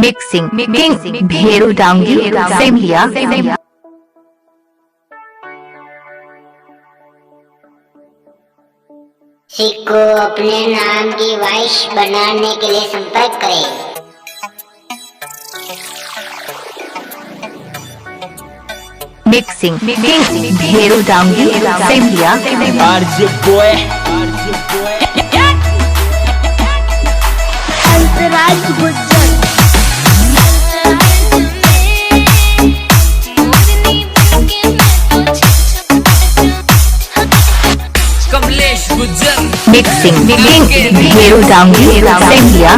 Mixing Bheru Dangi similia. सिख को अपने नाम की वॉइस बनाने के लिए संपर्क करें। Mixing Bheru Dangi Simliya. RJ boy Antraj Gujjar Kamlesh Gujjar mixing Bheru Dangi Simliya.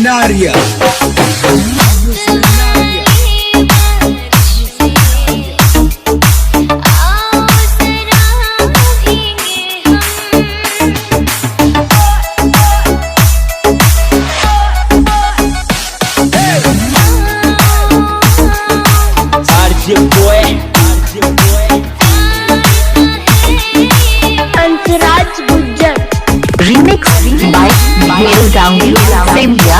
Naria RJ boy Antraj Gujjar remix by Bheru Dangi similia.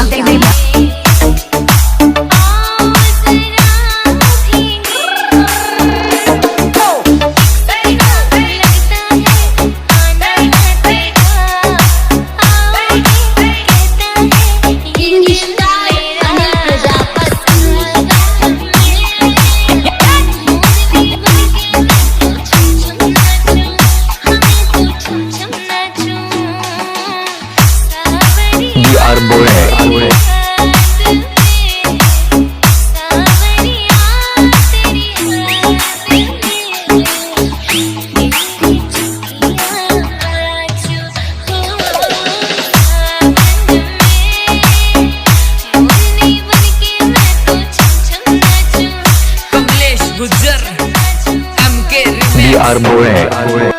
Gujjar MK boy